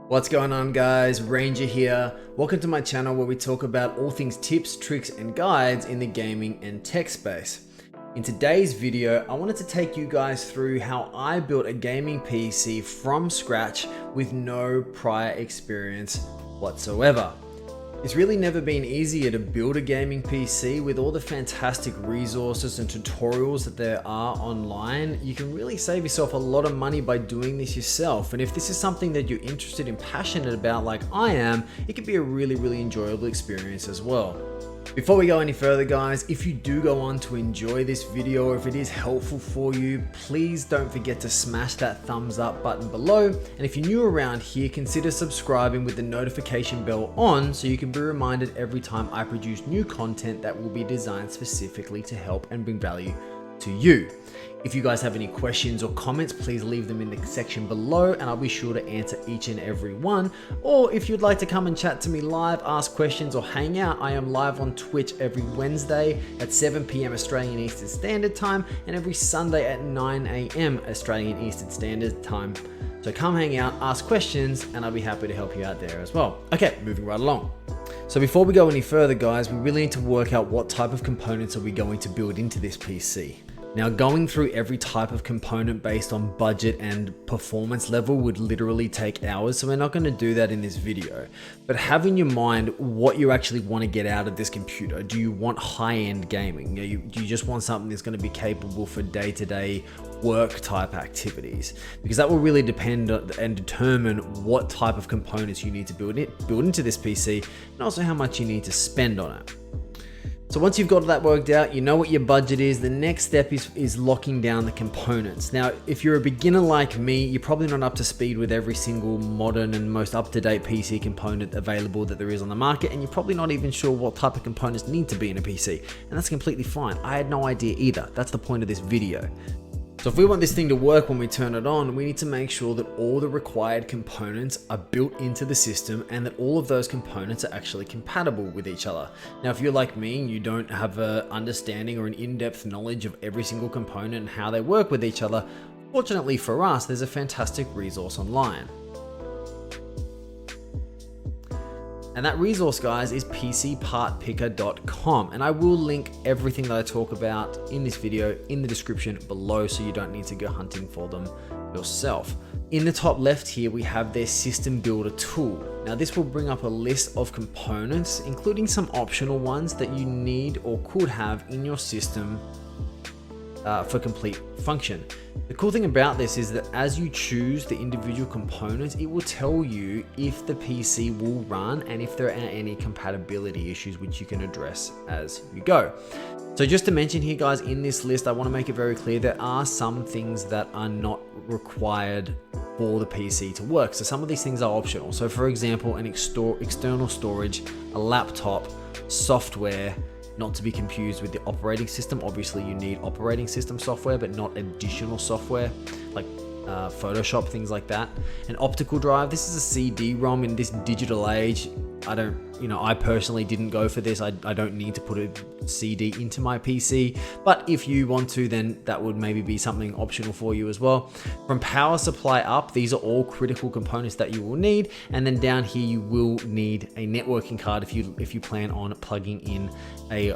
What's going on, guys? Ranger here. Welcome to my channel where we talk about all things tips, tricks, and guides in the gaming and tech space. In today's video, I wanted to take you guys through how I built a gaming PC from scratch with no prior experience whatsoever. It's really never been easier to build a gaming PC. With all the fantastic resources and tutorials that there are online. You can really save yourself a lot of money by doing this yourself. And if this is something that you're interested and passionate about like I am, it can be a really enjoyable experience as well. Before we go any further, guys, if you do go on to enjoy this video or if it is helpful for you, please don't forget to smash that thumbs up button below. And if you're new around here, consider subscribing with the notification bell on so you can be reminded every time I produce new content that will be designed specifically to help and bring value to you. If you guys have any questions or comments, please leave them in the section below and I'll be sure to answer each and every one. Or if you'd like to come and chat to me live, ask questions or hang out, I am live on Twitch every Wednesday at 7 PM Australian Eastern Standard Time and every Sunday at 9 AM Australian Eastern Standard Time. So come hang out, ask questions, and I'll be happy to help you out there as well. Okay, moving right along. So before we go any further, guys, we really need to work out what type of components are we going to build into this PC. Now, going through every type of component based on budget and performance level would literally take hours, so we're not going to do that in this video. But have in your mind what you actually want to get out of this computer. Do you want high-end gaming? Do you just want something that's going to be capable for day-to-day work type activities? Because that will really depend and determine what type of components you need to build into this PC, and also how much you need to spend on it. So once you've got that worked out, you know what your budget is, the next step is locking down the components. Now, if you're a beginner like me, you're probably not up to speed with every single modern and most up-to-date PC component available that there is on the market, and you're probably not even sure what type of components need to be in a PC, and that's completely fine. I had no idea either. That's the point of this video. So if we want this thing to work when we turn it on, we need to make sure that all the required components are built into the system and that all of those components are actually compatible with each other. Now, if you're like me and you don't have an understanding or an in-depth knowledge of every single component and how they work with each other, fortunately for us, there's a fantastic resource online. And that resource, guys, is pcpartpicker.com. And I will link everything that I talk about in this video in the description below so you don't need to go hunting for them yourself. In the top left here, we have their system builder tool. Now this will bring up a list of components, including some optional ones that you need or could have in your system for complete function. The cool thing about this is that as you choose the individual components, it will tell you if the PC will run and if there are any compatibility issues which you can address as you go. So just to mention here, guys, in this list, I want to make it very clear there are some things that are not required for the PC to work. So some of these things are optional. So for example, an external storage, a laptop, software, not to be confused with the operating system. Obviously you need operating system software, but not additional software like Photoshop, things like that. An optical drive, this is a CD-ROM in this digital age. I personally didn't go for this. I don't need to put a CD into my PC, but if you want to, then that would maybe be something optional for you as well. From power supply up, these are all critical components that you will need. And then down here, you will need a networking card if you plan on plugging in a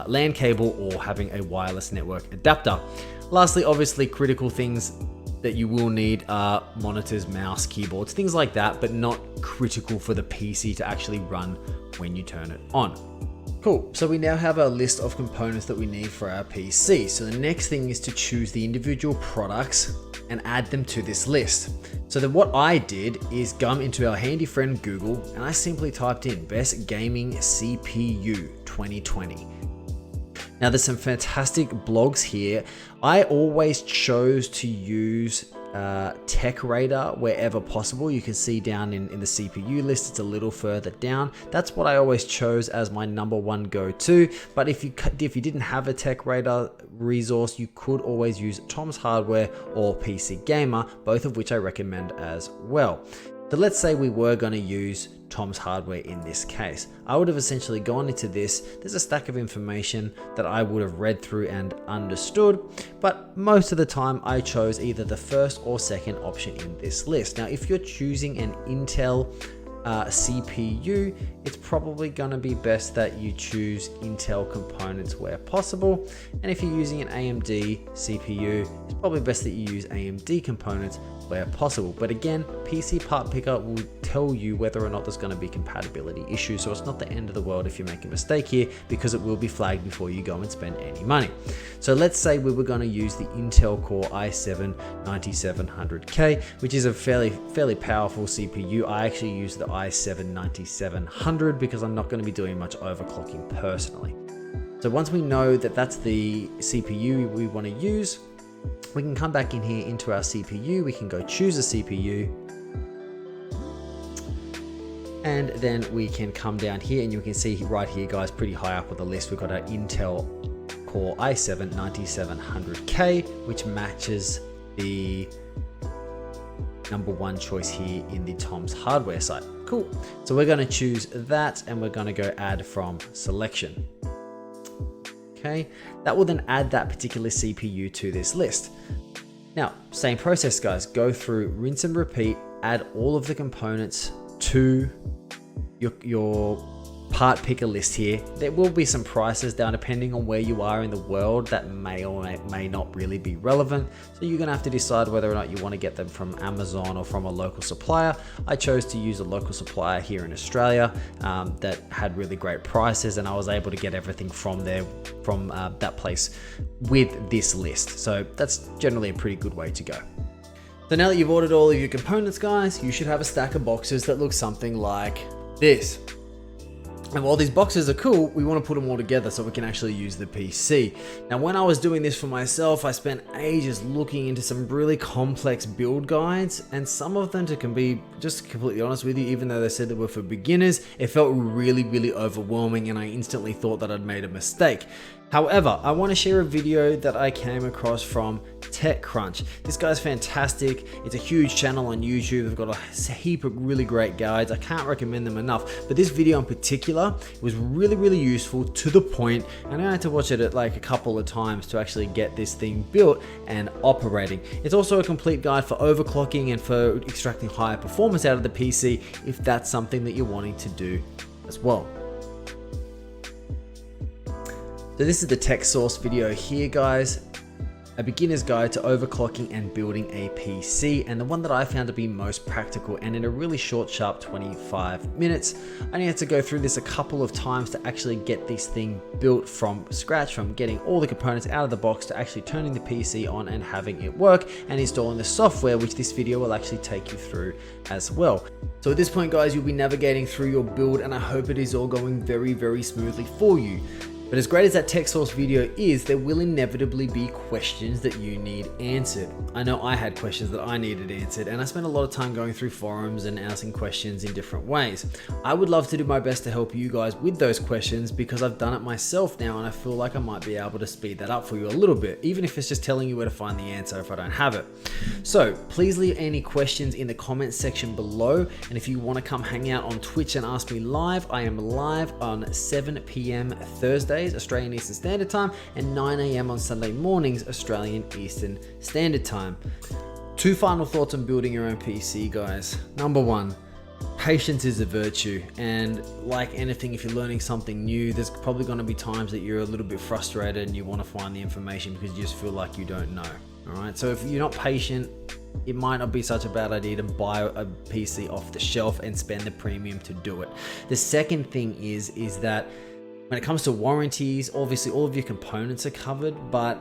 LAN cable or having a wireless network adapter. Lastly, obviously critical things that you will need are monitors, mouse, keyboards, things like that, but not critical for the PC to actually run when you turn it on. Cool, so we now have a list of components that we need for our PC. So the next thing is to choose the individual products and add them to this list. So then what I did is go into our handy friend Google and I simply typed in best gaming CPU 2020. Now there's some fantastic blogs here. I always chose to use Tech Radar wherever possible. You can see down in the CPU list, it's a little further down. That's what I always chose as my #1 go-to. But if you didn't have a Tech Radar resource, you could always use Tom's Hardware or PC Gamer, both of which I recommend as well. So let's say we were going to use Tom's Hardware in this case. I would have essentially gone into this. There's a stack of information that I would have read through and understood, but most of the time I chose either the first or second option in this list. Now, if you're choosing an Intel CPU, it's probably going to be best that you choose Intel components where possible. And if you're using an AMD CPU, it's probably best that you use AMD components where possible. But again, PC Part Picker will tell you whether or not there's going to be compatibility issues. So it's not the end of the world if you make a mistake here, because it will be flagged before you go and spend any money. So let's say we were going to use the Intel Core i7-9700K, which is a fairly powerful CPU. I actually use the i7-9700 because I'm not going to be doing much overclocking personally. So once we know that that's the CPU we want to use, we can come back in here into our CPU. We can go choose a CPU, and then we can come down here and you can see right here, guys, pretty high up on the list, we've got our Intel Core i7-9700K, which matches the #1 choice here in the Tom's Hardware site. Cool. So we're going to choose that and we're going to go add from selection. Okay, that will then add that particular CPU to this list. Now, same process, guys. Go through, rinse and repeat, add all of the components to your part picker list here. There will be some prices down depending on where you are in the world that may or may not really be relevant. So you're gonna have to decide whether or not you want to get them from Amazon or from a local supplier. I chose to use a local supplier here in Australia that had really great prices, and I was able to get everything from there, from that place with this list. So that's generally a pretty good way to go. So now that you've ordered all of your components, guys, you should have a stack of boxes that look something like this. And while these boxes are cool, we want to put them all together so we can actually use the PC. Now, when I was doing this for myself, I spent ages looking into some really complex build guides, and some of them, to be just completely honest with you, even though they said they were for beginners, it felt really overwhelming, and I instantly thought that I'd made a mistake. However, I want to share a video that I came across from TechCrunch. This guy's fantastic. It's a huge channel on YouTube. They've got a heap of really great guides. I can't recommend them enough, but this video in particular was really useful, to the point, and I had to watch it like a couple of times to actually get this thing built and operating. It's also a complete guide for overclocking and for extracting higher performance out of the PC if that's something that you're wanting to do as well. So this is the tech source video here, guys. A beginner's guide to overclocking and building a PC, and the one that I found to be most practical, and in a really short, sharp 25 minutes. I only had to go through this a couple of times to actually get this thing built from scratch, from getting all the components out of the box to actually turning the PC on and having it work, and installing the software, which this video will actually take you through as well. So at this point, guys, you'll be navigating through your build, and I hope it is all going very smoothly for you. But as great as that tech source video is, there will inevitably be questions that you need answered. I know I had questions that I needed answered, and I spent a lot of time going through forums and asking questions in different ways. I would love to do my best to help you guys with those questions, because I've done it myself now, and I feel like I might be able to speed that up for you a little bit, even if it's just telling you where to find the answer if I don't have it. So please leave any questions in the comments section below, and if you want to come hang out on Twitch and ask me live, I am live on 7 p.m. Thursdays, Australian Eastern Standard Time, and 9 a.m. on Sunday mornings, Australian Eastern Standard Time. 2 final thoughts on building your own PC, guys. Number 1, patience is a virtue, and like anything, if you're learning something new, there's probably going to be times that you're a little bit frustrated and you want to find the information because you just feel like you don't know. All right, so if you're not patient, it might not be such a bad idea to buy a PC off the shelf and spend the premium to do it. The second thing is that when it comes to warranties, obviously all of your components are covered, but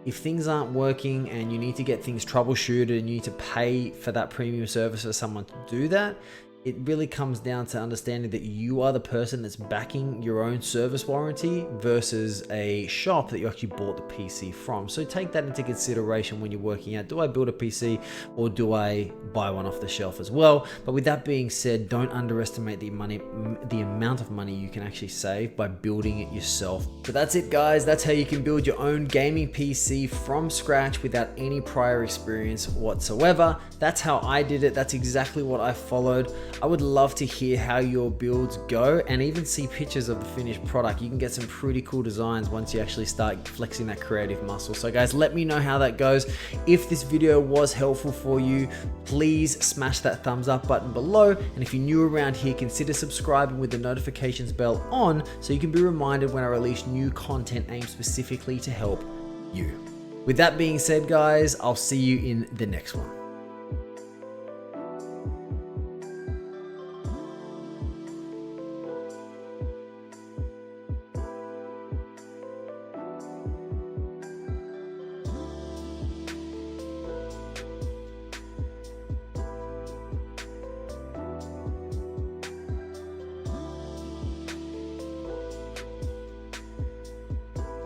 if things aren't working and you need to get things troubleshooted and you need to pay for that premium service for someone to do that, it really comes down to understanding that you are the person that's backing your own service warranty versus a shop that you actually bought the PC from. So take that into consideration when you're working out, do I build a PC or do I buy one off the shelf as well? But with that being said, don't underestimate the amount of money you can actually save by building it yourself. So that's it, guys. That's how you can build your own gaming PC from scratch without any prior experience whatsoever. That's how I did it. That's exactly what I followed. I would love to hear how your builds go and even see pictures of the finished product. You can get some pretty cool designs once you actually start flexing that creative muscle. So guys, let me know how that goes. If this video was helpful for you, please smash that thumbs up button below. And if you're new around here, consider subscribing with the notifications bell on so you can be reminded when I release new content aimed specifically to help you. With that being said, guys, I'll see you in the next one.